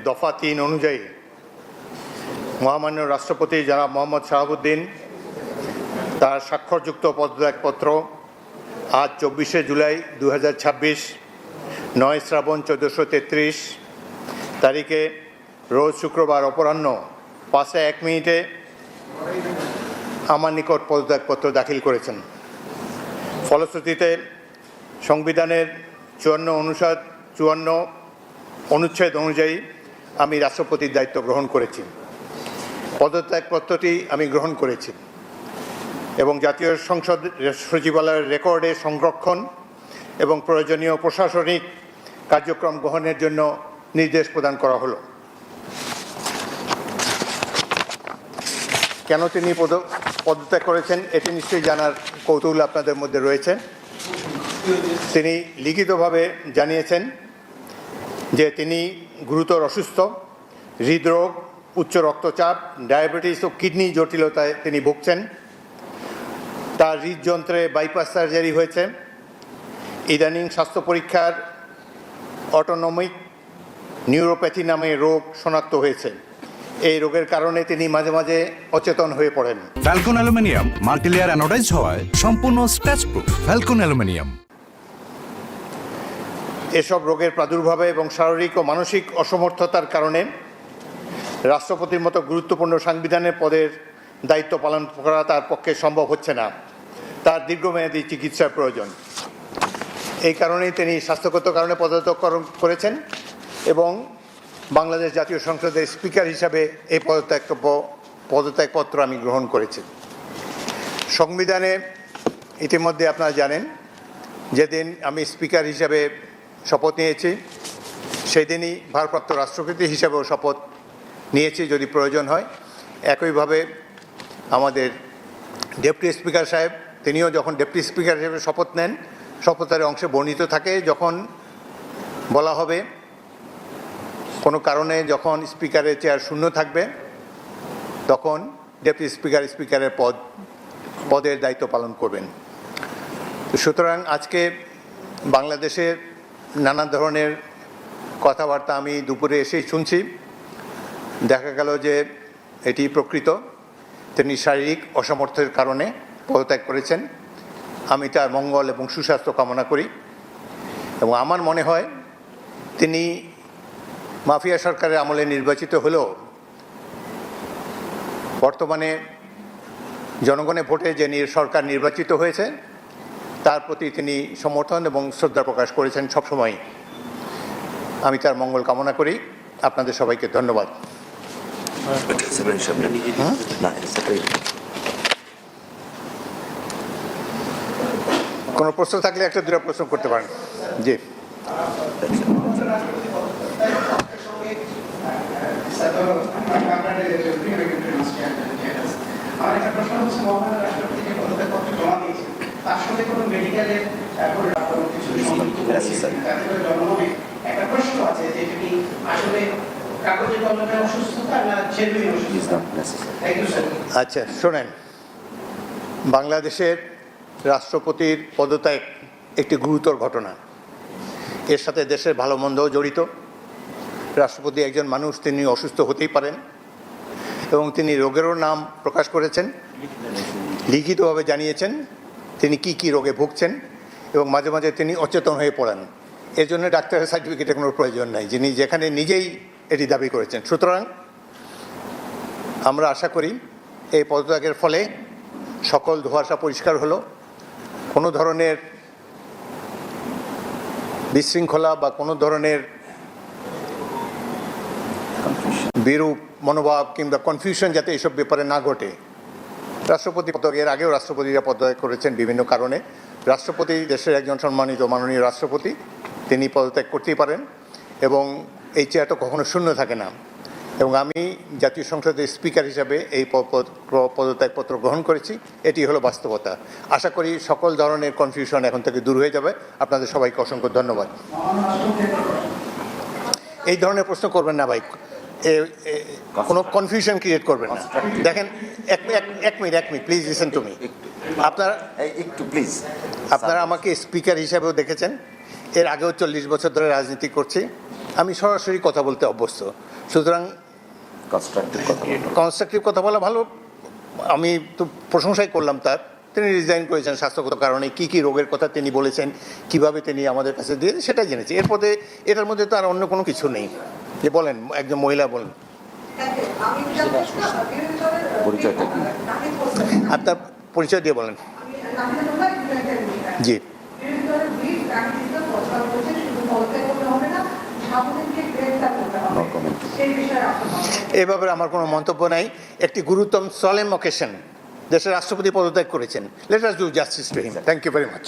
দফা 3 অনুযায়ী মহামান্য রাষ্ট্রপতি জনাব মোহাম্মদ শাহাবুদ্দিন তার স্বাক্ষরযুক্ত পদত্যাগপত্র আজ 24শে জুলাই 2026 9 শ্রাবণ 1433 তারিখে রোজ শুক্রবার অপরাহ্ন 5:01 আমার নিকট পদত্যাগপত্র দাখিল করেছেন। ফলশ্রুতিতে সংবিধানের 54 অনুচ্ছেদ অনুযায়ী আমি রাষ্ট্রপতির দায়িত্ব গ্রহণ করেছি। পদত্যাগপত্রটি আমি গ্রহণ করেছি এবং জাতীয় সংসদ সচিবালয়ের রেকর্ডে সংরক্ষণ এবং প্রয়োজনীয় প্রশাসনিক কার্যক্রম গ্রহণের জন্য নির্দেশ প্রদান করা হলো। কেন তিনি পদত্যাগ করেছেন এটি নিশ্চয়ই জানার কৌতূহল আপনাদের মধ্যে রয়েছে। তিনি লিখিতভাবে জানিয়েছেন যে তিনি গুরুতর অসুস্থ, হৃদরোগ, উচ্চ রক্তচাপ, ডায়াবেটিস ও কিডনি জটিলতায় তিনি ভুগছেন। তার হৃদযন্ত্রে বাইপাস সার্জারি হয়েছে। ইদানিং স্বাস্থ্য পরীক্ষার অটোনমিক নিউরোপ্যাথি নামে রোগ শনাক্ত হয়েছে। এই রোগের কারণে তিনি মাঝে মাঝে অচেতন হয়ে পড়েন। ফ্যালকন অ্যালুমিনিয়াম মাল্টিলেয়ার অ্যানোডাইজড হওয়ায় সম্পূর্ণ স্ক্র্যাচ প্রুফ। Falcon aluminium. এসব রোগের প্রাদুর্ভাবে এবং শারীরিক ও মানসিক অসমর্থতার কারণে রাষ্ট্রপতির মতো গুরুত্বপূর্ণ সাংবিধানিক পদের দায়িত্ব পালন করা তার পক্ষে সম্ভব হচ্ছে না। তার দীর্ঘমেয়াদী চিকিৎসার প্রয়োজন। এই কারণেই তিনি স্বাস্থ্যগত কারণে পদত্যাগ করেছেন এবং বাংলাদেশ জাতীয় সংসদের স্পিকার হিসাবে এই পদত্যাগপত্র আমি গ্রহণ করেছি। সংবিধানে ইতিমধ্যে আপনারা জানেন যেদিন আমি স্পিকার হিসাবে শপথ নিয়েছি সেই দিনই ভারপ্রাপ্ত রাষ্ট্রপতি হিসাবেও শপথ নিয়েছি যদি প্রয়োজন হয়। একইভাবে আমাদের ডেপুটি স্পিকার সাহেব তিনিও যখন ডেপুটি স্পিকার হিসেবে শপথ নেন শপথের অংশে বর্ণিত থাকে যখন বলা হবে কোনো কারণে যখন স্পিকারের চেয়ার শূন্য থাকবে তখন ডেপুটি স্পিকারের পদের দায়িত্ব পালন করবেন। সুতরাং আজকে বাংলাদেশের নানা ধরনের কথাবার্তা আমি দুপুরে এসেই শুনছি। দেখা গেল যে এটি প্রকৃত। তিনি শারীরিক অসামর্থ্যের কারণে পদত্যাগ করেছেন। আমি তার মঙ্গল এবং সুস্বাস্থ্য কামনা করি এবং আমার মনে হয় তিনি মাফিয়া সরকারের আমলে নির্বাচিত হলেও বর্তমানে জনগণের ভোটে যে সরকার নির্বাচিত হয়েছে তার প্রতি তিনি সমর্থন এবং শ্রদ্ধা প্রকাশ করেছেন সবসময়। আমি তার মঙ্গল কামনা করি। আপনাদের সবাইকে ধন্যবাদ। কোনো প্রশ্ন থাকলে একটা দুটো প্রশ্ন করতে পারেন। জি, আচ্ছা শোনেন, বাংলাদেশের রাষ্ট্রপতির পদত্যাগ একটি গুরুতর ঘটনা। এর সাথে দেশের ভালো মন্দও জড়িত। রাষ্ট্রপতি একজন মানুষ, তিনি অসুস্থ হতেই পারেন এবং তিনি রোগেরও নাম প্রকাশ করেছেন, লিখিতভাবে জানিয়েছেন তিনি কি কি রোগে ভুগছেন এবং মাঝে মাঝে তিনি অচেতন হয়ে পড়েন। এর জন্য ডাক্তারের সার্টিফিকেটের কোনো প্রয়োজন নাই, যিনি যেখানে নিজেই এটি দাবি করেছেন। সুতরাং আমরা আশা করি এই পদত্যাগের ফলে সকল ধোঁয়াশা পরিষ্কার হলো। কোনো ধরনের বিশৃঙ্খলা বা কোনো ধরনের বিরূপ মনোভাব কিংবা কনফিউশন যাতে এইসব ব্যাপারে না ঘটে। রাষ্ট্রপতি এর আগেও রাষ্ট্রপতিরা পদত্যাগ করেছেন বিভিন্ন কারণে। রাষ্ট্রপতি দেশের একজন সম্মানিত মাননীয় রাষ্ট্রপতি, তিনি পদত্যাগ করতেই পারেন এবং এই চেয়ার তো কখনো শূন্য থাকে না। এবং আমি জাতীয় সংসদের স্পিকার হিসাবে এই পদত্যাগপত্র গ্রহণ করেছি। এটি হলো বাস্তবতা। আশা করি সকল ধরনের কনফিউশন এখন থেকে দূর হয়ে যাবে। আপনাদের সবাইকে অসংখ্য ধন্যবাদ। এই ধরনের প্রশ্ন করবেন না ভাই, কোনো কনফিউশন ক্রিয়েট করবেন না। দেখেন এক minute please listen to me. আপনারা আমাকে স্পিকার হিসাবেও দেখেছেন, এর আগেও 40 বছর ধরে রাজনীতি করছি। আমি সরাসরি কথা বলতে অভ্যস্ত, সুতরাং কনস্ট্রাকটিভ কথা বলা ভালো। আমি তো প্রশংসাই করলাম তার। তিনি রিজাইন করেছেন স্বাস্থ্যগত কারণে, কি কি রোগের কথা তিনি বলেছেন, কিভাবে তিনি আমাদের কাছে দিয়ে সেটাই জেনেছি। এরপরে এটার মধ্যে তো আর অন্য কোনো কিছু নেই। যে বলেন, একজন মহিলা বলেন, পরিচয়টা কি? আপনার পরিচয় দিয়ে বলেন। জি, এ ব্যাপারে আমার কোনো মন্তব্য নাই। একটি গুরুতর সলেম অকেশন, দেশের রাষ্ট্রপতি পদত্যাগ করেছেন। Let us do justice to him. Thank you very much.